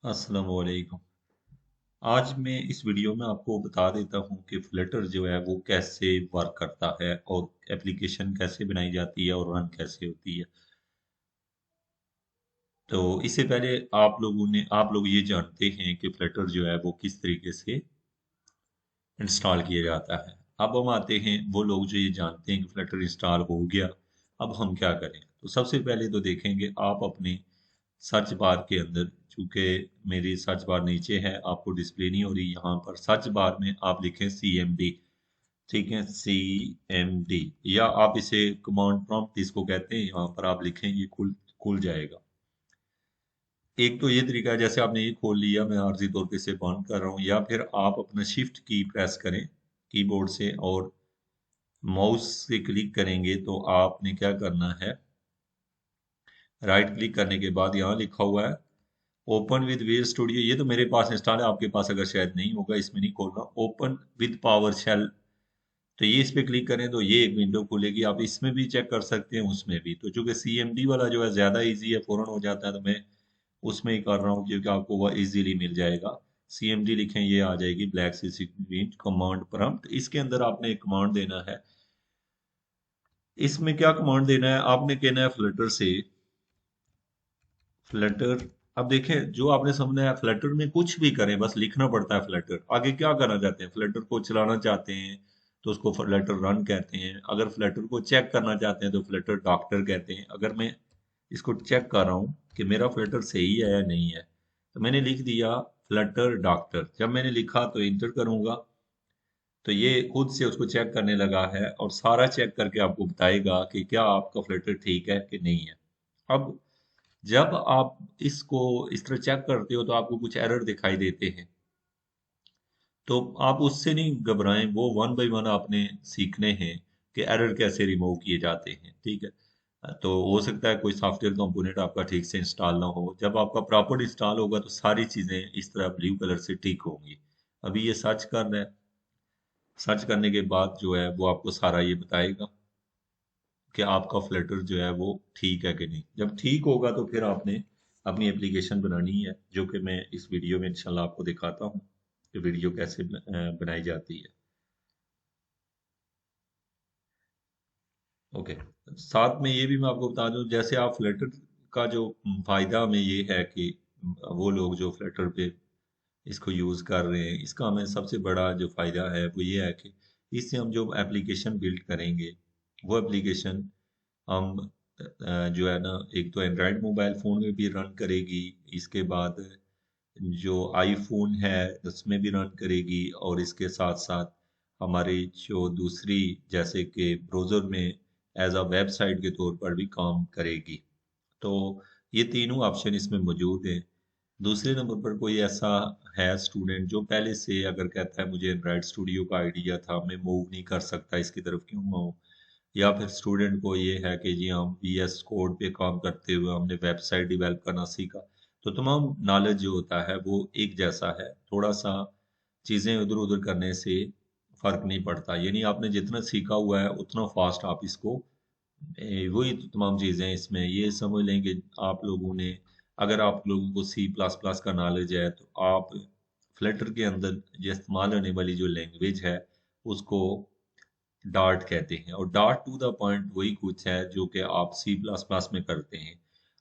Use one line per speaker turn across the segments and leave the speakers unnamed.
अस्सलाम वालेकुम। आज मैं इस वीडियो में आपको बता देता हूँ कि फ्लटर जो है वो कैसे वर्क करता है और एप्लीकेशन कैसे बनाई जाती है और रन कैसे होती है। तो इससे पहले आप लोग ये जानते हैं कि फ्लटर जो है वो किस तरीके से इंस्टॉल किया जाता है। अब हम आते हैं वो लोग जो ये जानते हैं कि फ्लटर इंस्टॉल हो गया, अब हम क्या करें। तो सबसे पहले तो देखेंगे आप अपने सर्च बार के अंदर, चूंकि मेरी सर्च बार नीचे है आपको डिस्प्ले नहीं हो रही, यहाँ पर सर्च बार में आप लिखें CMD। ठीक है, CMD, या आप इसे कमांड प्रॉम्प्ट इसको कहते हैं, यहाँ पर आप लिखें ये खुल खुल जाएगा। एक तो ये तरीका है, जैसे आपने ये खोल लिया, मैं आर्जी तौर पे इसे बंद कर रहा हूँ, या फिर आप अपना शिफ्ट की प्रेस करें कीबोर्ड से और माउस से क्लिक करेंगे तो आपने क्या करना है, राइट क्लिक करने के बाद यहाँ लिखा हुआ है ओपन विद विजुअल स्टूडियो। ये तो मेरे पास इंस्टॉल है, आपके पास अगर शायद नहीं होगा, इसमें नहीं खोल रहा। ओपन विद पावर शेल, तो ये इस पे क्लिक करें तो ये एक विंडो खुलेगी। आप इसमें भी चेक कर सकते हैं, उसमें भी। तो चूंकि CMD वाला जो है ज्यादा इजी है, फौरन हो जाता है, तो मैं उसमें ही कर रहा हूँ क्योंकि आपको वह इजीली मिल जाएगा। CMD लिखें, ये आ जाएगी ब्लैक सी स्क्रीन, कमांड प्रॉम्प्ट। इसके अंदर आपने एक कमांड देना है। इसमें क्या कमांड देना है, आपने कहना है फ्लटर से फ्लटर। अब देखें, जो आपने समझना है, फ्लटर में कुछ भी करें, बस लिखना पड़ता है फ्लटर। आगे क्या करना चाहते हैं, फ्लटर को चलाना चाहते हैं तो उसको फ्लटर रन कहते हैं। अगर फ्लटर को चेक करना चाहते हैं तो फ्लटर डॉक्टर कहते हैं। अगर मैं इसको चेक कर रहा हूँ कि मेरा फ्लटर सही है या नहीं है, तो मैंने लिख दिया फ्लटर डॉक्टर। जब मैंने लिखा तो इंटर करूंगा, तो ये खुद से उसको चेक करने लगा है और सारा चेक करके आपको बताएगा कि क्या आपका फ्लटर ठीक है कि नहीं है। अब जब आप इसको इस तरह चेक करते हो तो आपको कुछ एरर दिखाई देते हैं, तो आप उससे नहीं घबराएं, वो वन बाय वन आपने सीखने हैं कि एरर कैसे रिमूव किए जाते हैं। ठीक है, तो हो सकता है कोई सॉफ्टवेयर कंपोनेंट आपका ठीक से इंस्टॉल ना हो। जब आपका प्रॉपर इंस्टॉल होगा तो सारी चीजें इस तरह ब्लू कलर से टिक होंगी। अभी ये सर्च कर रहा है, सर्च करने के बाद जो है वो आपको सारा ये बताएगा कि आपका फ्लटर जो है वो ठीक है कि नहीं। जब ठीक होगा तो फिर आपने अपनी एप्लीकेशन बनानी है, जो कि मैं इस वीडियो में इंशाल्लाह आपको दिखाता हूँ कि वीडियो कैसे बनाई जाती है। ओके, साथ में ये भी मैं आपको बता दूं, जैसे आप फ्लटर का जो फायदा हमें ये है कि वो लोग जो फ्लटर पे इसको यूज कर रहे हैं, इसका हमें सबसे बड़ा जो फायदा है वो ये है कि इससे हम जो एप्लीकेशन बिल्ड करेंगे, वो एप्लीकेशन हम जो है ना, एक तो एंड्रॉयड मोबाइल फ़ोन में भी रन करेगी, इसके बाद जो आईफोन है उसमें भी रन करेगी, और इसके साथ साथ हमारी जो दूसरी, जैसे कि ब्राउज़र में एज अ वेबसाइट के तौर पर भी काम करेगी। तो ये तीनों ऑप्शन इसमें मौजूद हैं। दूसरे नंबर पर कोई ऐसा है स्टूडेंट जो पहले से अगर कहता है मुझे एंड्रॉयड स्टूडियो का आइडिया था, मैं मूव नहीं कर सकता, इसकी तरफ क्यों आऊँ। या फिर स्टूडेंट को ये है कि जी हम VS कोड पे काम करते हुए हमने वेबसाइट डेवलप करना सीखा। तो तमाम नॉलेज जो होता है वो एक जैसा है, थोड़ा सा चीज़ें इधर उधर करने से फर्क नहीं पड़ता। यानी आपने जितना सीखा हुआ है उतना फास्ट आप इसको वही तो तमाम चीज़ें इसमें ये समझ लें कि आप लोगों ने, अगर आप लोगों को C++ का नॉलेज है तो आप फ्लटर के अंदर जो इस्तेमाल होने वाली जो लैंग्वेज है उसको डार्ट कहते हैं। और डार्ट टू द पॉइंट वही कुछ है जो कि आप C++ में करते हैं।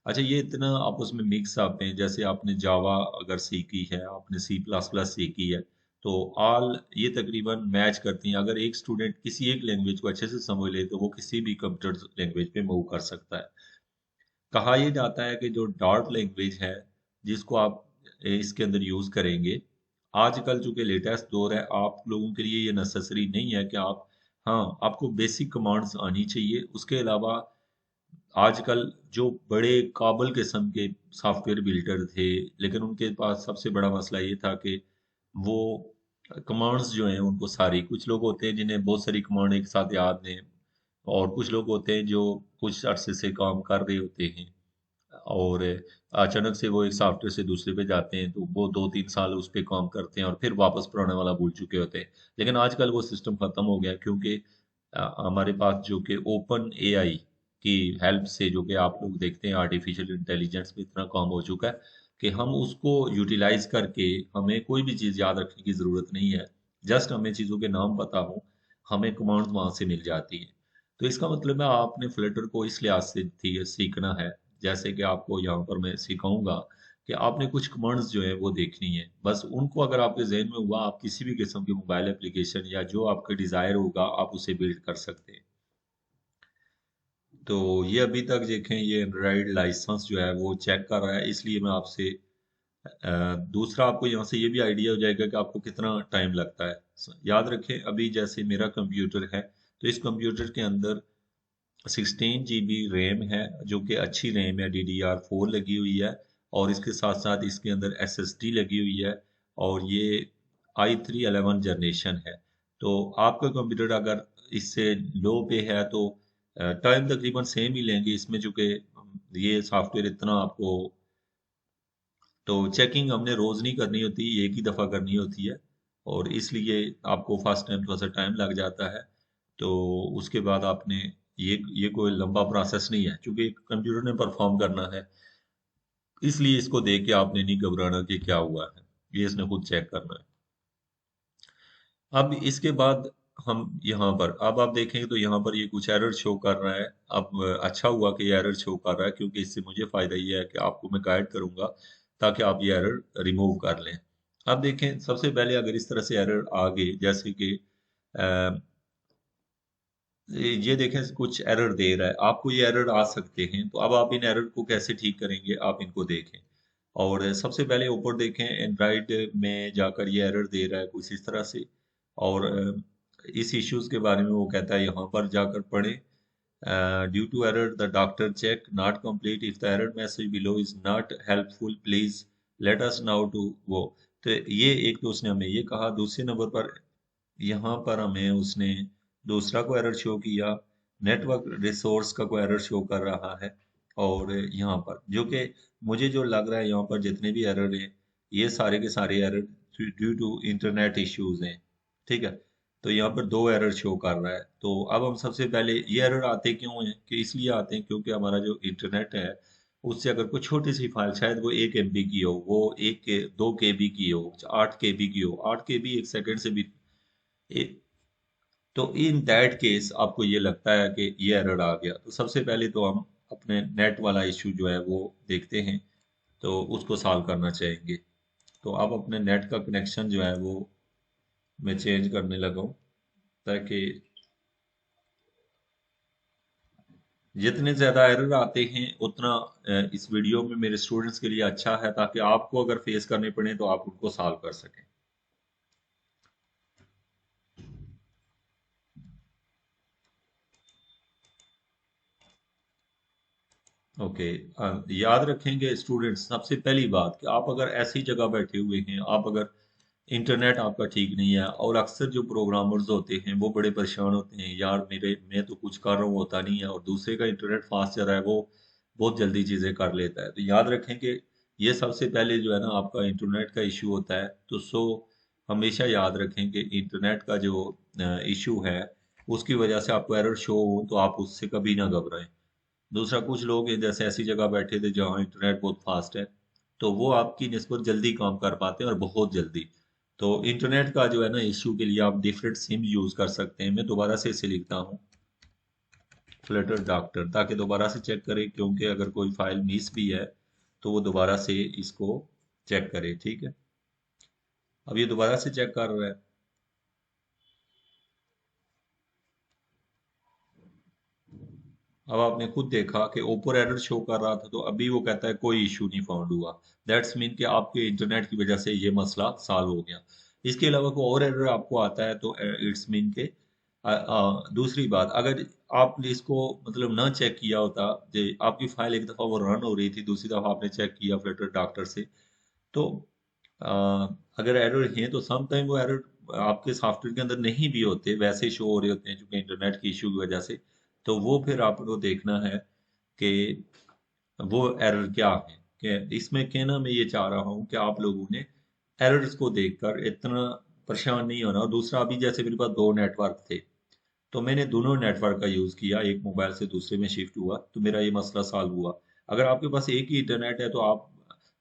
अच्छा, ये इतना आपस में मिक्स अप हैं, जैसे आपने जावा अगर सीखी है, आपने C++ सीखी है, तो ऑल ये तकरीबन मैच करती हैं। अगर एक स्टूडेंट किसी एक लैंग्वेज को अच्छे से समझ ले तो वो किसी भी कंप्यूटर लैंग्वेज पे मूव कर सकता है। कहा यह जाता है कि जो डार्ट लैंग्वेज है जिसको आप इसके अंदर यूज करेंगे, आजकल चूंकि लेटेस्ट दौर है, आप लोगों के लिए ये नेसेसरी नहीं है कि आप, हाँ आपको बेसिक कमांड्स आनी चाहिए। उसके अलावा आजकल जो बड़े काबल किस्म के सॉफ्टवेयर बिल्डर थे, लेकिन उनके पास सबसे बड़ा मसला ये था कि वो कमांड्स जो हैं उनको सारी, कुछ लोग होते हैं जिन्हें बहुत सारी कमांड एक साथ याद हैं, और कुछ लोग होते हैं जो कुछ अरसे से काम कर रहे होते हैं और अचानक से वो एक सॉफ्टवेयर से दूसरे पे जाते हैं, तो वो 2-3 साल उस पे काम करते हैं और फिर वापस पुराने वाला भूल चुके होते हैं। लेकिन आजकल वो सिस्टम खत्म हो गया, क्योंकि हमारे पास जो कि ओपन AI की हेल्प से, जो कि आप लोग देखते हैं आर्टिफिशियल इंटेलिजेंस में इतना काम हो चुका है, कि हम उसको यूटिलाइज करके हमें कोई भी चीज़ याद रखने की ज़रूरत नहीं है। जस्ट हमें चीज़ों के नाम पता हो, हमें कमांड वहाँ से मिल जाती है। तो इसका मतलब है आपने फ्लटर को इस लिहाज से सीखना है, जैसे कि आपको यहाँ पर मैं सिखाऊंगा कि आपने कुछ कमांड्स जो है वो देखनी है। बस उनको अगर आपके जहन में हुआ, आप किसी भी किस्म की मोबाइल एप्लीकेशन या जो आपका डिज़ायर होगा आप उसे बिल्ड कर सकते हैं। तो ये अभी तक देखें, ये एंड्रॉइड लाइसेंस जो है वो चेक कर रहा है, इसलिए मैं आपसे दूसरा आपको यहाँ से ये भी आइडिया हो जाएगा कि आपको कितना टाइम लगता है। याद रखें, अभी जैसे मेरा कंप्यूटर है, तो इस कंप्यूटर के अंदर 16 GB रैम है, जो कि अच्छी रैम है, DDR4 लगी हुई है, और इसके साथ साथ इसके अंदर SSD लगी हुई है, और ये i3 11 जनरेशन है। तो आपका कंप्यूटर अगर इससे लो पे है तो टाइम तकरीबन सेम ही लेंगे इसमें, चूंकि ये सॉफ्टवेयर इतना आपको, तो चेकिंग हमने रोज नहीं करनी होती, एक ही दफा करनी होती है, और इसलिए आपको फर्स्ट टाइम थोड़ा सा टाइम लग जाता है। तो उसके बाद आपने, ये कोई लंबा प्रोसेस नहीं है, क्योंकि कंप्यूटर ने परफॉर्म करना है, इसलिए इसको देख के आपने नहीं घबराना कि क्या हुआ है, ये इसने खुद चेक करना है। अब इसके बाद हम यहाँ पर, अब आप देखेंगे तो यहाँ पर ये कुछ एरर शो कर रहा है। अब अच्छा हुआ कि ये एरर शो कर रहा है, क्योंकि इससे मुझे फायदा ये है कि आपको मैं गाइड करूंगा ताकि आप ये एरर रिमूव कर लें। अब देखें, सबसे पहले अगर इस तरह से एरर आ गए, जैसे कि अ, ये देखें कुछ एरर दे रहा है, आपको ये एरर आ सकते हैं, तो अब आप इन एरर को कैसे ठीक करेंगे, आप इनको देखें। और सबसे पहले ऊपर देखें, एंड्रॉइड में जाकर ये एरर दे रहा है कुछ इस तरह से, और इस इश्यूज के बारे में वो कहता है यहाँ पर जाकर पढ़ें। Due to error the doctor check not complete, if the error message below is not helpful please let us now to वो। तो ये एक तो उसने हमें ये कहा, दूसरे नंबर पर यहाँ पर हमें उसने दूसरा को एरर शो किया, नेटवर्क रिसोर्स का कोई एरर शो कर रहा है। और यहाँ पर जो कि मुझे जो लग रहा है, यहाँ पर जितने भी एरर हैं, ये सारे के सारे error due to internet issues हैं। ठीक है, तो यहाँ पर दो एरर शो कर रहा है। तो अब हम सबसे पहले, ये एरर आते क्यों हैं, कि इसलिए आते हैं क्योंकि हमारा जो इंटरनेट है उससे अगर कोई छोटी सी फाइल, शायद वो 1 MB की हो, वो 2 KB की हो, 8 KB की हो, 8 KB 1 सेकंड से भी, तो इन दैट केस आपको ये लगता है कि ये एरर आ गया, तो सबसे पहले तो हम अपने नेट वाला इशू जो है वो देखते हैं, तो उसको सॉल्व करना चाहेंगे। तो अब अपने नेट का कनेक्शन जो है वो मैं चेंज करने लगा हूँ, ताकि जितने ज़्यादा एरर आते हैं उतना इस वीडियो में मेरे स्टूडेंट्स के लिए अच्छा है, ताकि आपको अगर फेस करने पड़े तो आप उनको सॉल्व कर सकें। ओके, याद रखेंगे स्टूडेंट्स, सबसे पहली बात कि आप अगर ऐसी जगह बैठे हुए हैं, आप अगर इंटरनेट आपका ठीक नहीं है, और अक्सर जो प्रोग्रामर्स होते हैं वो बड़े परेशान होते हैं, यार मेरे मैं तो कुछ कर रहा हूँ होता नहीं है, और दूसरे का इंटरनेट फास्ट चल रहा है, वो बहुत जल्दी चीज़ें कर लेता है। तो याद रखें कि ये सबसे पहले जो है ना आपका इंटरनेट का इशू होता है। तो हमेशा याद रखें कि इंटरनेट का जो इशू है, उसकी वजह से आपको एरर शो हो तो आप उससे कभी ना घबराएं। दूसरा, कुछ लोग हैं जैसे ऐसी जगह बैठे थे जहाँ इंटरनेट बहुत फास्ट है, तो वो आपकी निस्बत जल्दी काम कर पाते हैं, और बहुत जल्दी। तो इंटरनेट का जो है ना इश्यू के लिए आप डिफरेंट सिम यूज कर सकते हैं। मैं दोबारा से इसे लिखता हूँ, फ्लटर डॉक्टर, ताकि दोबारा से चेक करें, क्योंकि अगर कोई फाइल मिस भी है तो वो दोबारा से इसको चेक करे। ठीक है, अब ये दोबारा से चेक कर रहा है। अब आपने खुद देखा कि ऊपर एरर शो कर रहा था, तो अभी वो कहता है कोई इशू नहीं फाउंड हुआ। दैट्स मीन कि आपके इंटरनेट की वजह से ये मसला सॉल्व हो गया। इसके अलावा कोई और एरर आपको आता है तो इट्स मीन के, दूसरी बात, अगर आपने इसको मतलब ना चेक किया होता, आपकी फाइल एक दफ़ा वो रन हो रही थी, दूसरी दफ़ा आपने चेक किया फ्लटर डॉक्टर से, तो अ, अगर एरर है तो सम टाइम वो एरर आपके सॉफ्टवेयर के अंदर नहीं भी होते, वैसे शो हो रहे होते हैं क्योंकि इंटरनेट की इशू की वजह से। तो वो फिर आपको देखना है कि वो एरर क्या है। कि इसमें कहना मैं ये चाह रहा हूँ कि आप लोगों ने एरर्स को देखकर इतना परेशान नहीं होना। और दूसरा, अभी जैसे मेरे पास दो नेटवर्क थे, तो मैंने दोनों नेटवर्क का यूज किया, एक मोबाइल से दूसरे में शिफ्ट हुआ, तो मेरा ये मसला सॉल्व हुआ। अगर आपके पास एक ही इंटरनेट है तो आप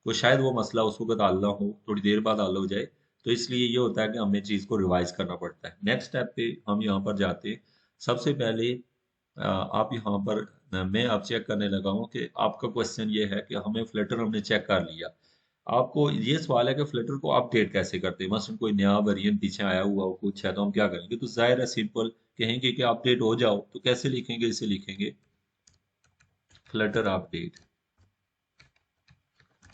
वो शायद वो मसला उस वक्त हल ना हो, थोड़ी देर बाद हल हो जाए। तो इसलिए ये होता है कि हमें चीज़ को रिवाइज करना पड़ता है। नेक्स्ट स्टेप पे हम यहाँ पर जाते हैं। सबसे पहले आप यहाँ पर मैं अब चेक करने लगा हूँ कि आपका क्वेश्चन ये है कि हमें फ्लटर हमने चेक कर लिया। आपको ये सवाल है कि फ्लटर को अपडेट कैसे करते हैं, मसलन कोई नया वेरिएंट पीछे आया हुआ हो कुछ है तो हम क्या करेंगे, तो जाहिर है सिंपल कहेंगे कि अपडेट हो जाओ। तो कैसे लिखेंगे, इसे लिखेंगे फ्लटर अपडेट।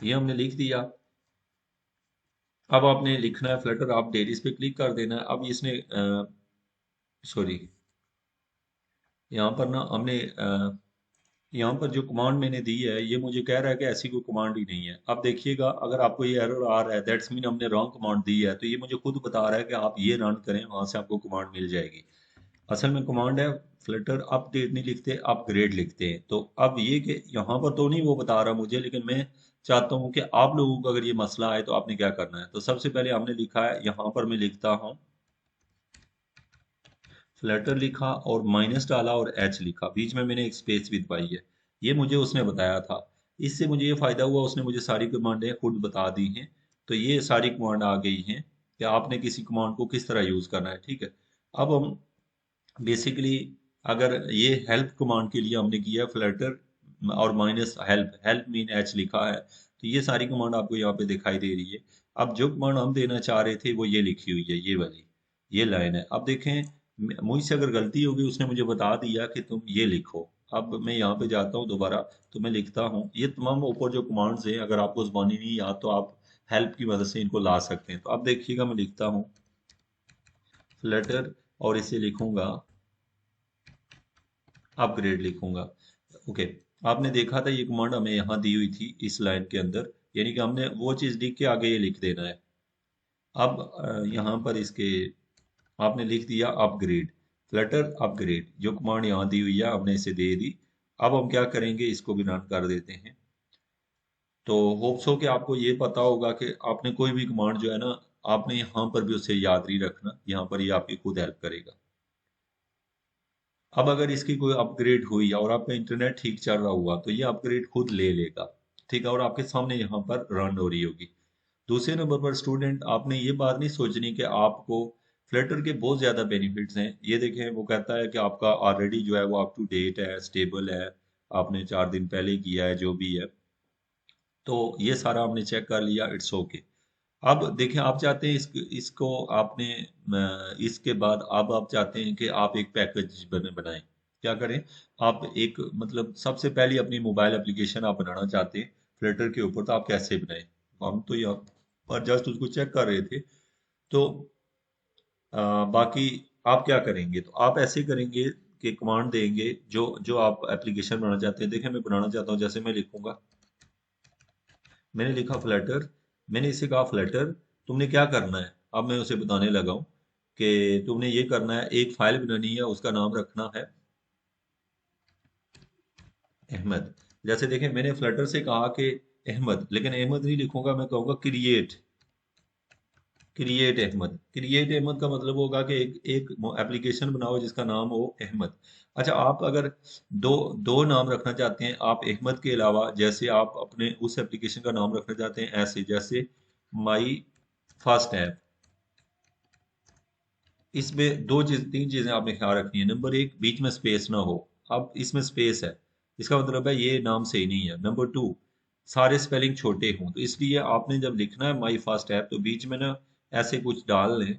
ये हमने लिख दिया। अब आपने लिखना है फ्लटर अपडेट, इस पे क्लिक कर देना है। अब इसने सॉरी, यहाँ पर ना हमने यहाँ पर जो कमांड मैंने दी है ये मुझे कह रहा है कि ऐसी कोई कमांड ही नहीं है। अब देखिएगा अगर आपको ये एरर आ रहा है दैट्स मीन हमने रॉन्ग कमांड दी है, तो ये मुझे खुद बता रहा है कि आप ये रन करें, वहां से आपको कमांड मिल जाएगी। असल में कमांड है फ्लटर अपडेट नहीं लिखते, अपग्रेड लिखते हैं। तो अब ये कि यहाँ पर तो नहीं वो बता रहा मुझे, लेकिन मैं चाहता हूँ कि आप लोगों को अगर ये मसला आए तो आपने क्या करना है। तो सबसे पहले हमने लिखा है, यहाँ पर मैं लिखता हूँ फ्लटर लिखा और माइनस डाला और एच लिखा, बीच में मैंने एक स्पेस भी दबाई है। ये मुझे उसने बताया था। इससे मुझे ये फायदा हुआ, उसने मुझे सारी कमांडें खुद बता दी हैं। तो ये सारी कमांड आ गई हैं कि आपने किसी कमांड को किस तरह यूज करना है। ठीक है। अब हम बेसिकली अगर ये हेल्प कमांड के लिए हमने किया फ्लटर और minus help, help mean H लिखा है, तो ये सारी कमांड आपको यहाँ पे दिखाई दे रही है। अब जो कमांड हम देना चाह रहे थे वो ये लिखी हुई है, ये वाली, ये लाइन है। अब देखें मुझसे अगर गलती होगी, उसने मुझे बता दिया कि तुम ये लिखो। अब मैं यहाँ पे जाता हूँ दोबारा, तो मैं लिखता हूँ ये तमाम ऊपर जो कमांड्स हैं, अगर आपको ज़बानी नहीं याद तो आप हेल्प की मदद से इनको ला सकते हैं। तो अब देखिएगा मैं लिखता हूँ फ्लटर और इसे लिखूंगा अपग्रेड लिखूंगा। ओके। आपने देखा था ये कमांड हमें यहाँ दी हुई थी इस लाइन के अंदर, यानी कि हमने वो चीज़ लिख के आगे ये लिख देना है। अब यहाँ पर इसके आपने लिख दिया अपग्रेड, फ्लटर अपग्रेड, जो कमांड यहाँ दी हुई है हमने इसे दे दी। अब हम क्या करेंगे, इसको भी रन कर देते हैं। तो होप्स हो कि आपको ये पता होगा कि आपने कोई भी कमांड जो है ना, आपने यहाँ पर भी उसे याद नहीं रखना, यहाँ पर ये आपकी खुद हेल्प करेगा। अब अगर इसकी कोई अपग्रेड हुई और आपका इंटरनेट ठीक चल रहा हुआ तो ये अपग्रेड खुद ले लेगा। ठीक है, और आपके सामने यहाँ पर रन हो रही होगी। दूसरे नंबर पर स्टूडेंट, आपने ये बात नहीं सोचनी कि आपको फ्लटर के बहुत ज़्यादा बेनिफिट्स हैं। ये देखें, वो कहता है कि आपका ऑलरेडी जो है वो अप टू डेट है, स्टेबल है, आपने 4 दिन पहले किया है जो भी है। तो ये सारा हमने चेक कर लिया, इट्स ओके। अब देखें, आप चाहते हैं इसको आपने इसके बाद अब आप चाहते हैं कि आप एक पैकेज बनाएं। क्या करें, आप एक मतलब सबसे पहले अपनी मोबाइल एप्लीकेशन आप बनाना चाहते हैं फ्लटर के ऊपर, तो आप कैसे बनाएं। हम तो यहाँ पर जस्ट उसको चेक कर रहे थे। तो बाकी आप क्या करेंगे, तो आप ऐसे करेंगे कि कमांड देंगे जो जो आप एप्लीकेशन बनाना चाहते हैं। देखें, मैं बनाना चाहता हूँ, जैसे मैं लिखूंगा, मैंने लिखा फ्लटर, मैंने इसे कहा फ्लटर तुमने क्या करना है। अब मैं उसे बताने लगा हूँ कि तुमने ये करना है, एक फाइल बनानी है, उसका नाम रखना है अहमद। जैसे देखें, मैंने फ्लटर से कहा कि अहमद, लेकिन अहमद नहीं लिखूंगा, मैं कहूँगा create, create Ahmad. Create Ahmad का मतलब होगा कि एक एप्लीकेशन बनाओ जिसका नाम हो अहमद। अच्छा, आप अगर दो दो नाम रखना चाहते हैं आप अहमद के अलावा, जैसे आप अपने उस एप्लीकेशन का नाम रखना चाहते हैं ऐसे, जैसे माई फर्स्ट ऐप, इसमें दो चीज तीन चीजें आपने ख्याल रखनी है। नंबर एक, बीच में स्पेस ना हो। अब इसमें स्पेस है, इसका मतलब है ये नाम सही नहीं है। नंबर टू, सारे स्पेलिंग छोटे हों। तो इसलिए आपने जब लिखना है माई फर्स्ट ऐप, तो बीच में ना ऐसे कुछ डाल लें।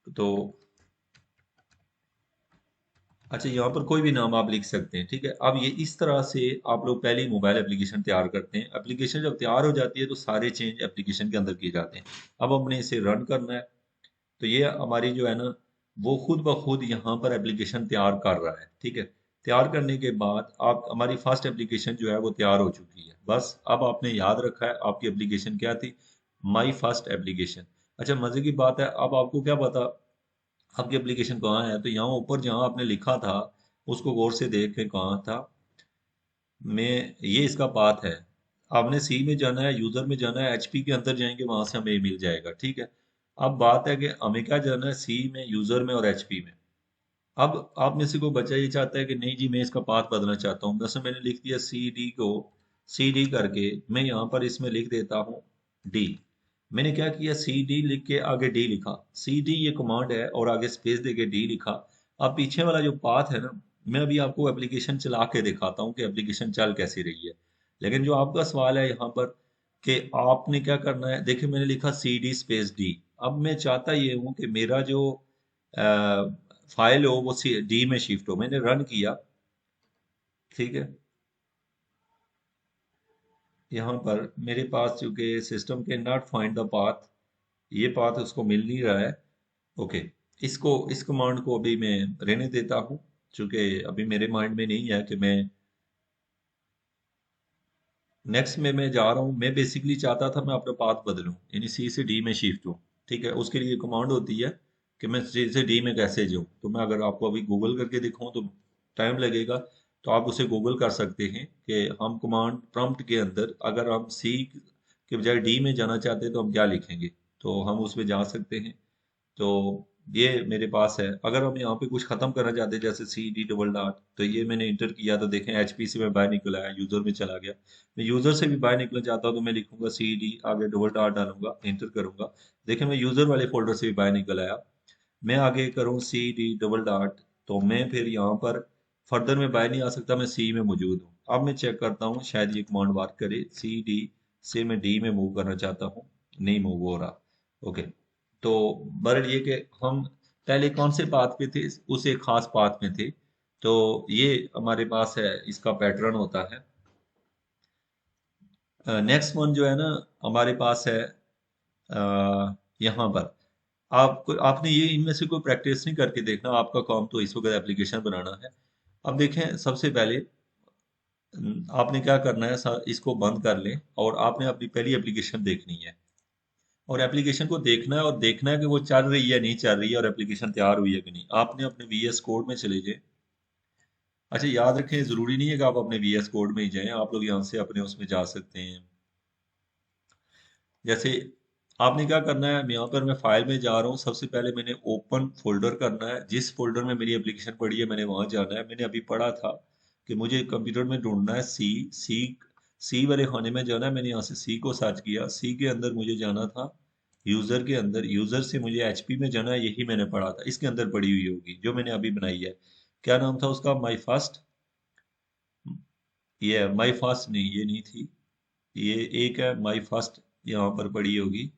तो अच्छा, यहाँ पर कोई भी नाम आप लिख सकते हैं। ठीक है, अब ये इस तरह से आप लोग पहले ही मोबाइल एप्लीकेशन तैयार करते हैं। एप्लीकेशन जब तैयार हो जाती है तो सारे चेंज एप्लीकेशन के अंदर किए जाते हैं। अब हमने इसे रन करना है। तो ये हमारी जो है ना, वो खुद ब खुद यहाँ पर एप्लीकेशन तैयार कर रहा है। ठीक है, तैयार करने के बाद आप हमारी फर्स्ट एप्लीकेशन जो है वो तैयार हो चुकी है। बस अब आपने याद रखा है आपकी एप्लीकेशन क्या थी, माई फर्स्ट एप्लीकेशन। अच्छा, मजे की बात है, अब आपको क्या पता आपकी एप्लीकेशन कहाँ है। तो यहाँ ऊपर जहाँ आपने लिखा था उसको गौर से देख के, कहाँ था मैं, ये इसका पाथ है। आपने सी में जाना है, यूजर में जाना है, एचपी के अंदर जाएंगे, वहां से हमें मिल जाएगा। ठीक है, अब बात है कि हमें क्या जाना है, सी में, यूजर में और एचपी में। अब आप में से कोई बच्चा ये चाहता है कि नहीं जी मैं इसका पाथ बदलना चाहता हूँ, वैसे मैंने लिख दिया सी डी को, सी डी करके मैं यहाँ पर इसमें लिख देता हूँ डी। मैंने क्या किया, सी डी लिख के आगे डी लिखा, सी डी ये कमांड है और आगे स्पेस देके डी लिखा। अब पीछे वाला जो पाथ है ना, मैं अभी आपको एप्लीकेशन चला के दिखाता हूँ कि एप्लीकेशन चल कैसी रही है। लेकिन जो आपका सवाल है यहाँ पर कि आपने क्या करना है, देखिए मैंने लिखा सी डी स्पेस डी। अब मैं चाहता ये हूँ कि मेरा जो फाइल हो वो सी डी में शिफ्ट हो। मैंने रन किया, ठीक है। यहाँ पर मेरे पास चूंकि सिस्टम के नॉट फाइंड द पाथ, ये पाथ उसको मिल नहीं रहा है। ओके, इसको इस कमांड को अभी मैं रहने देता हूँ, चूंकि अभी मेरे माइंड में नहीं है कि मैं नेक्स्ट में मैं जा रहा हूँ। मैं बेसिकली चाहता था मैं अपना पाथ बदलूं, यानी सी से डी में शिफ्ट हूँ। ठीक है, उसके लिए कमांड होती है कि मैं सी से डी में कैसे जाऊँ। तो मैं अगर आपको अभी गूगल करके दिखाऊं तो टाइम लगेगा, तो आप उसे गूगल कर सकते हैं कि हम कमांड प्रॉम्प्ट के अंदर अगर हम सी के बजाय डी में जाना चाहते हैं तो हम क्या लिखेंगे, तो हम उसमें जा सकते हैं। तो ये मेरे पास है। अगर हम यहाँ पे कुछ खत्म करना चाहते हैं जैसे सी डी डबल डॉट, तो ये मैंने इंटर किया तो देखें एचपी से मैं बाहर निकल आया, यूजर में चला गया। मैं यूजर से भी बाहर निकलना चाहता हूँ तो मैं लिखूंगा सी डी आगे डबल डॉट डालूंगा, इंटर करूंगा। देखें मैं यूजर वाले फोल्डर से भी बाहर निकल आया। मैं आगे करूँ सी डी डबल डॉट, तो मैं फिर यहाँ पर फर्दर में बाहर नहीं आ सकता, मैं सी में मौजूद हूँ। अब मैं चेक करता हूँ शायद ये कमांड वर्क करे। सी डी से मैं डी में मूव करना चाहता हूँ, नहीं मूव हो रहा। ओके, तो बरड ये कि हम पहले कौन से पाथ पे थे, उस एक खास पाथ में थे। तो ये हमारे पास है, इसका पैटर्न होता है। नेक्स्ट वन जो है ना हमारे पास है यहाँ पर। आपको आपने ये इनमें से कोई प्रैक्टिस नहीं करके देखना, आपका काम तो इस वक्त एप्लीकेशन बनाना है। अब देखें सबसे पहले आपने क्या करना है, इसको बंद कर लें और आपने अपनी पहली एप्लीकेशन देखनी है। और एप्लीकेशन को देखना है और देखना है कि वो चल रही है नहीं चल रही है, और एप्लीकेशन तैयार हुई है कि नहीं। आपने अपने वीएस कोड में चले जाए। अच्छा याद रखें, जरूरी नहीं है कि आप अपने वीएस कोड में ही जाएं, आप लोग यहाँ से अपने उसमें जा सकते हैं। जैसे आपने क्या करना है, यहाँ पर मैं फाइल में जा रहा हूँ। सबसे पहले मैंने ओपन फोल्डर करना है, जिस फोल्डर में मेरी एप्लीकेशन पड़ी है मैंने वहां जाना है। मैंने अभी पढ़ा था कि मुझे कंप्यूटर में ढूंढना है सी। सी सी वाले खाने में जाना है। मैंने यहाँ से सी को सर्च किया, सी के अंदर मुझे जाना था यूजर के अंदर, यूजर से मुझे एचपी में जाना है। यही मैंने पढ़ा था, इसके अंदर पड़ी हुई होगी जो मैंने अभी बनाई है। क्या नाम था उसका, माई फर्स्ट। ये माई फर्स्ट नहीं, ये नहीं थी, ये एक है माई फर्स्ट, यहाँ पर पड़ी होगी।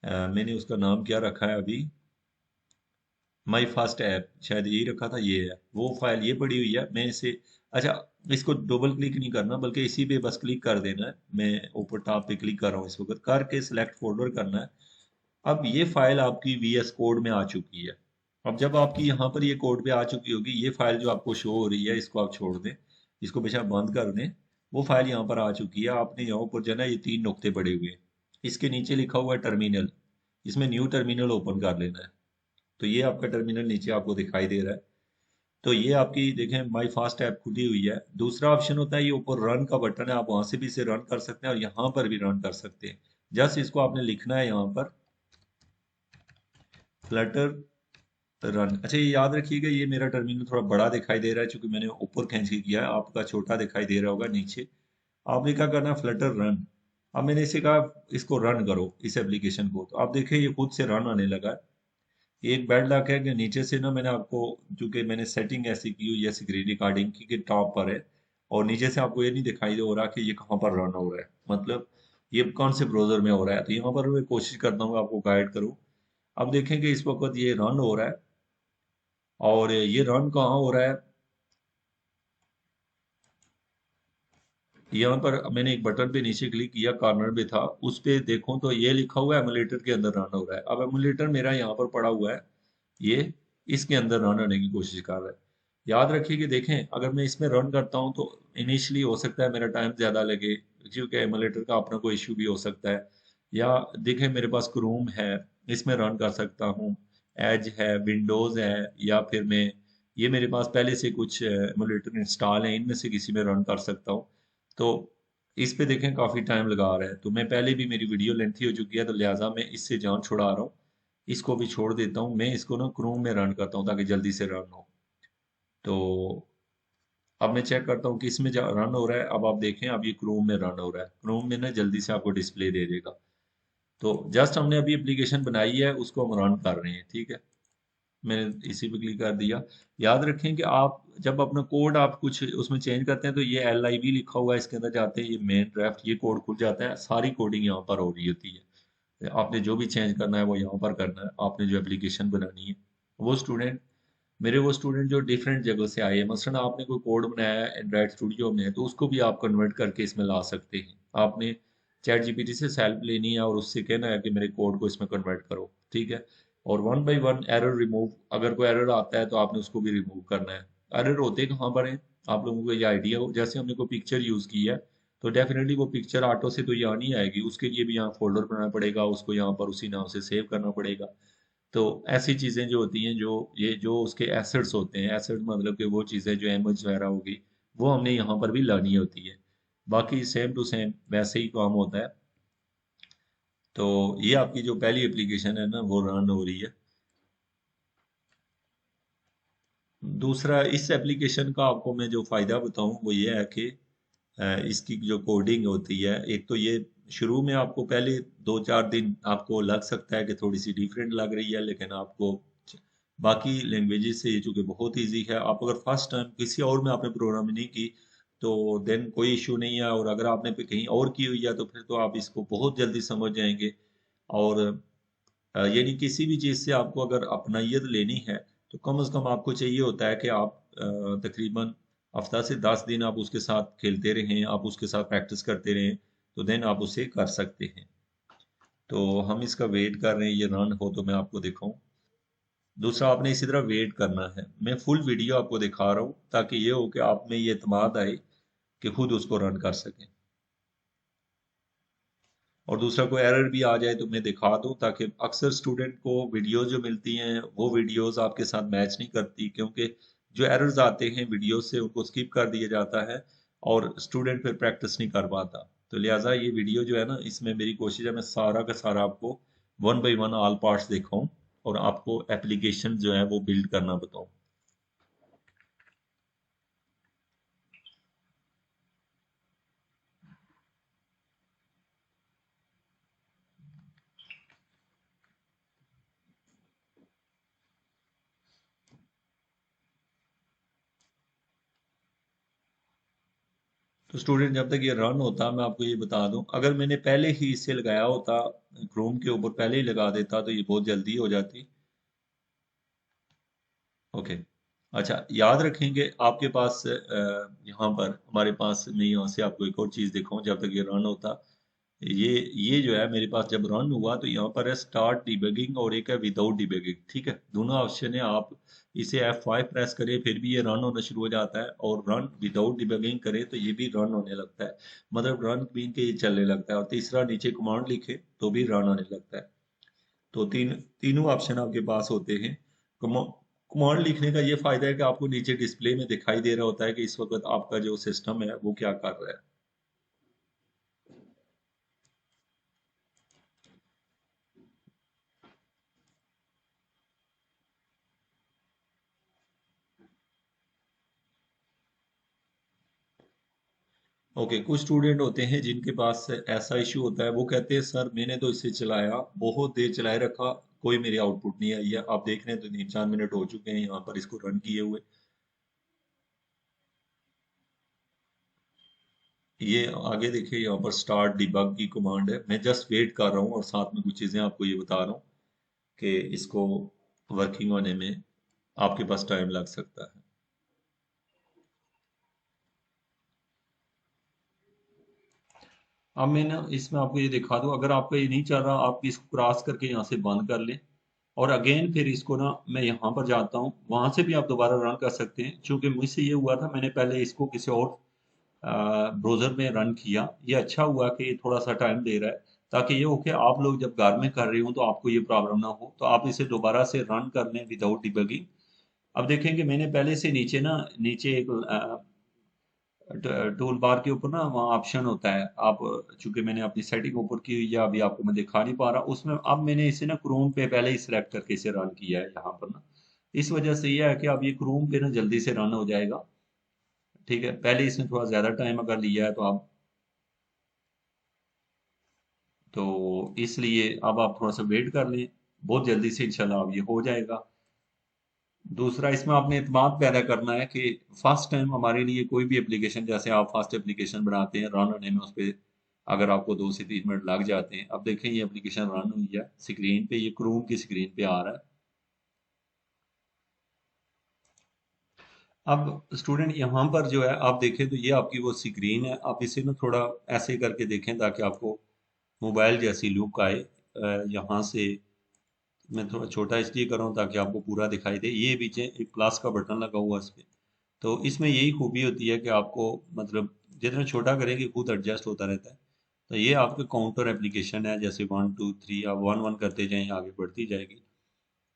मैंने उसका नाम क्या रखा है अभी, माई फर्स्ट ऐप शायद यही रखा था। ये है वो फाइल, ये पड़ी हुई है। मैं इसे, अच्छा इसको डबल क्लिक नहीं करना बल्कि इसी पे बस क्लिक कर देना है। मैं ऊपर टॉप पे क्लिक कर रहा हूँ, इस वक्त करके सिलेक्ट फोल्डर करना है। अब ये फाइल आपकी वीएस कोड में आ चुकी है। अब जब आपकी यहाँ पर ये कोड पे आ चुकी होगी, ये फाइल जो आपको शो हो रही है इसको आप छोड़ दें, इसको बेशक बंद कर दें। वो फाइल यहाँ पर आ चुकी है। आपने यहाँ पर जो है ना ये तीन नुक्ते पड़े हुए हैं, इसके नीचे लिखा हुआ है टर्मिनल, इसमें न्यू टर्मिनल ओपन कर लेना है। तो ये आपका टर्मिनल नीचे आपको दिखाई दे रहा है। तो ये आपकी देखें माई फास्ट ऐप खुली हुई है। दूसरा ऑप्शन होता है ये ऊपर रन का बटन है, आप वहां से भी इसे रन कर सकते हैं और यहाँ पर भी रन कर सकते हैं। जस्ट इसको आपने लिखना है यहाँ पर फ्लटर रन। अच्छा ये याद रखिएगा, ये मेरा टर्मिनल थोड़ा बड़ा दिखाई दे रहा है क्योंकि मैंने ऊपर खींच के किया है, आपका छोटा दिखाई दे रहा होगा नीचे। आपने क्या करना है, फ्लटर रन। अब मैंने इसे कहा इसको रन करो इस एप्लीकेशन को, तो आप देखें ये खुद से रन आने लगा है। एक बैड लक है कि नीचे से ना मैंने आपको, चूंकि मैंने सेटिंग ऐसी की हुई है स्क्रीन रिकॉर्डिंग की कि टॉप पर है, और नीचे से आपको ये नहीं दिखाई दे हो रहा कि ये कहाँ पर रन हो रहा है, मतलब ये कौन से ब्राउजर में हो रहा है। तो यहाँ पर मैं कोशिश करता हूँ आपको गाइड करूँ। अब देखें कि इस वक्त ये रन हो रहा है, और ये रन कहाँ हो रहा है, यहाँ पर मैंने एक बटन पे नीचे क्लिक किया, कॉर्नर पे था, उस पे देखो तो ये लिखा हुआ है एमुलेटर के अंदर रन हो रहा है। अब एमुलेटर मेरा यहाँ पर पड़ा हुआ है, ये इसके अंदर रन होने की कोशिश कर रहा है। याद रखिए कि देखें अगर मैं इसमें रन करता हूँ तो इनिशियली हो सकता है मेरा टाइम ज़्यादा लगे, क्योंकि एमुलेटर का अपना कोई इशू भी हो सकता है। या देखें मेरे पास क्रोम है, इसमें रन कर सकता हूँ, एज है, विंडोज़ है, या फिर मैं ये मेरे पास पहले से कुछ एमुलेटर इंस्टॉल है, इनमें से किसी में रन कर सकता हूँ। तो इस पे देखें काफ़ी टाइम लगा रहा है, तो मैं पहले भी मेरी वीडियो लेंथी हो चुकी है, तो लिहाजा मैं इससे जान छुड़ा रहा हूँ। इसको भी छोड़ देता हूँ, मैं इसको ना क्रोम में रन करता हूँ ताकि जल्दी से रन हो। तो अब मैं चेक करता हूँ कि इसमें रन हो रहा है। अब आप देखें, अब ये क्रोम में रन हो रहा है। क्रोम में ना जल्दी से आपको डिस्प्ले दे देगा। तो जस्ट हमने अभी एप्लीकेशन बनाई है, उसको हम रन कर रहे हैं, ठीक है। मैंने इसी पे क्लिक कर दिया। याद रखें कि आप जब अपना कोड आप कुछ उसमें चेंज करते हैं तो ये LIV लिखा हुआ है, इसके अंदर जाते हैं, ये मेन ड्राफ्ट, ये कोड खुल जाता है, सारी कोडिंग यहाँ पर हो रही होती है। आपने जो भी चेंज करना है वो यहाँ पर करना है। आपने जो एप्लीकेशन बनानी है, वो स्टूडेंट वो स्टूडेंट जो डिफरेंट जगह से आए हैं, मसलन आपने कोई कोड बनाया है एंड्रॉइड स्टूडियो में, तो उसको भी आप कन्वर्ट करके इसमें ला सकते हैं। आपने चैट जीपीटी से हेल्प लेनी है और उससे कहना है कि मेरे कोड को इसमें कन्वर्ट करो, ठीक है। और one by one error remove, अगर कोई एरर आता है तो आपने उसको भी रिमूव करना है। एरर होते कहाँ पर है, आप लोगों को ये आइडिया हो, जैसे हमने कोई पिक्चर यूज की है तो डेफिनेटली वो पिक्चर ऑटो से तो यहाँ नहीं आएगी, उसके लिए भी यहाँ फोल्डर बनाना पड़ेगा, उसको यहाँ पर उसी नाम से सेव करना पड़ेगा। तो ऐसी चीजें जो होती हैं, जो उसके एसेट्स होते हैं, एसेट मतलब कि वो चीजें जो इमेज वगैरह होगी, वो हमने यहाँ पर भी लानी होती है। बाकी सेम टू सेम वैसे ही काम होता है। तो ये आपकी जो पहली एप्लीकेशन है ना, वो रन हो रही है। दूसरा, इस एप्लीकेशन का आपको मैं जो फायदा बताऊं वो ये है कि इसकी जो कोडिंग होती है, एक तो ये शुरू में आपको पहले 2-4 दिन आपको लग सकता है कि थोड़ी सी डिफरेंट लग रही है, लेकिन आपको बाकी लैंग्वेजेस से ये चूंकि बहुत इजी है, आप अगर फर्स्ट टाइम किसी और में आपने प्रोग्रामिंग नहीं की तो देन कोई इशू नहीं है, और अगर आपने पे कहीं और की हुई है तो फिर तो आप इसको बहुत जल्दी समझ जाएंगे। और यानी किसी भी चीज़ से आपको अगर अपनायत लेनी है तो कम से कम आपको चाहिए होता है कि आप तकरीबन हफ्ता से 10 दिन आप उसके साथ खेलते रहें, आप उसके साथ प्रैक्टिस करते रहें, तो देन आप उसे कर सकते हैं। तो हम इसका वेट कर रहे हैं, ये रन हो तो मैं आपको दिखाऊं। दूसरा, आपने इसी तरह वेट करना है। मैं फुल वीडियो आपको दिखा रहा हूँ ताकि ये हो कि आप में ये एतमाद आए कि खुद उसको रन कर सकें। और दूसरा, कोई एरर भी आ जाए तो मैं दिखा दूं, ताकि अक्सर स्टूडेंट को वीडियोस जो मिलती हैं वो वीडियोस आपके साथ मैच नहीं करती, क्योंकि जो एरर्स आते हैं वीडियोस से उनको स्किप कर दिया जाता है और स्टूडेंट फिर प्रैक्टिस नहीं कर पाता। तो लिहाजा ये वीडियो जो है ना, इसमें मेरी कोशिश है मैं सारा का सारा आपको one by one all parts दिखाऊं और आपको एप्लीकेशन जो है वो बिल्ड करना बताऊं। तो स्टूडेंट, जब तक ये रन होता, मैं आपको ये बता दूं, अगर मैंने पहले ही इसे लगाया होता, क्रोम के ऊपर पहले ही लगा देता तो ये बहुत जल्दी हो जाती। ओके। अच्छा, याद रखेंगे आपके पास यहाँ पर हमारे पास, मैं यहाँ से आपको एक और चीज़ दिखाऊं जब तक ये रन होता। ये जो है मेरे पास जब रन हुआ तो यहाँ पर है स्टार्ट डिबगिंग और एक है विदाउट डिबगिंग, ठीक है। दोनों ऑप्शन है, आप इसे F5 प्रेस करें फिर भी ये रन होना शुरू हो जाता है, और रन विदाउट डिबगिंग करें तो ये भी रन होने लगता है, मतलब रन बीन के ये चलने लगता है। और तीसरा, नीचे कमांड लिखे तो भी रन होने लगता है। तो तीनों ऑप्शन आपके पास होते हैं। कमांड लिखने का ये फायदा है कि आपको नीचे डिस्प्ले में दिखाई दे रहा होता है कि इस वक्त आपका जो सिस्टम है वो क्या कर रहा है। ओके, कुछ स्टूडेंट होते हैं जिनके पास ऐसा इशू होता है, वो कहते हैं सर मैंने तो इसे चलाया, बहुत देर चलाए रखा, कोई मेरी आउटपुट नहीं आई है। आप देख रहे हैं तो 3-4 मिनट हो चुके हैं यहाँ पर इसको रन किए हुए। ये आगे देखिए, यहाँ पर स्टार्ट डिबग की कमांड है, मैं जस्ट वेट कर रहा हूँ और साथ में कुछ चीज़ें आपको ये बता रहा हूँ कि इसको वर्किंग होने में आपके पास टाइम लग सकता है। अब मैं ना इसमें आपको ये दिखा दूं, अगर आपका ये नहीं चल रहा, आप इसको क्रॉस करके यहाँ से बंद कर लें, और अगेन फिर इसको ना मैं यहाँ पर जाता हूँ, वहां से भी आप दोबारा रन कर सकते हैं। क्योंकि मुझसे ये हुआ था, मैंने पहले इसको किसी और ब्राउजर में रन किया, ये अच्छा हुआ कि ये थोड़ा सा टाइम दे रहा है, ताकि ये हो कि आप लोग जब घर में कर रहे हो तो आपको ये प्रॉब्लम ना हो, तो आप इसे दोबारा से रन कर लें विदाउट डिबगिंग। अब देखेंगे मैंने पहले से नीचे ना, नीचे एक टूल बार के ऊपर ना वहाँ ऑप्शन होता है, आप चूंकि मैंने अपनी सेटिंग ऊपर की हुई है, अभी आपको मैं दिखा नहीं पा रहा उसमें, अब मैंने इसे ना क्रोम पे पहले ही सिलेक्ट करके इसे रन किया है यहाँ पर ना, इस वजह से यह है कि अब ये क्रोम पे ना जल्दी से रन हो जाएगा, ठीक है, पहले इसने थोड़ा ज़्यादा टाइम अगर लिया है तो इसलिए अब आप थोड़ा सा वेट कर लें, बहुत जल्दी से इंशाल्लाह अब ये हो जाएगा। दूसरा, इसमें आपने इत्मीनान पैदा करना है कि फर्स्ट टाइम हमारे लिए कोई भी एप्लीकेशन, जैसे आप फर्स्ट एप्लीकेशन बनाते हैं, रन होने में उस पर अगर आपको 2 से 3 मिनट लग जाते हैं, अब देखें ये एप्लीकेशन रन हुई है स्क्रीन पे, ये क्रोम की स्क्रीन पे आ रहा है। अब स्टूडेंट यहाँ पर जो है आप देखें तो ये आपकी वो स्क्रीन है, आप इसे ना थोड़ा ऐसे करके देखें ताकि आपको मोबाइल जैसी लुक आए। यहाँ से मैं थोड़ा छोटा इसलिए कर रहा हूँ ताकि आपको पूरा दिखाई दे। ये पीछे एक प्लस का बटन लगा हुआ है इस पे, तो इसमें यही खूबी होती है कि आपको मतलब जितना छोटा करेंगे खुद एडजस्ट होता रहता है। तो ये आपके काउंटर एप्लीकेशन है, जैसे 1 2 3 आप 1 1 करते जाएं आगे बढ़ती जाएगी।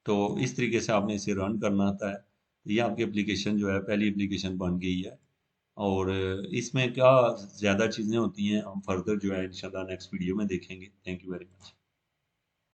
तो इस तरीके से आपने इसे रन करना आता है। ये आपकी एप्लीकेशन जो है पहली एप्लीकेशन बन गई है। और इसमें क्या ज़्यादा चीज़ें होती हैं हम फर्दर जो है इंशाल्लाह नेक्स्ट वीडियो में देखेंगे। Thank you very much.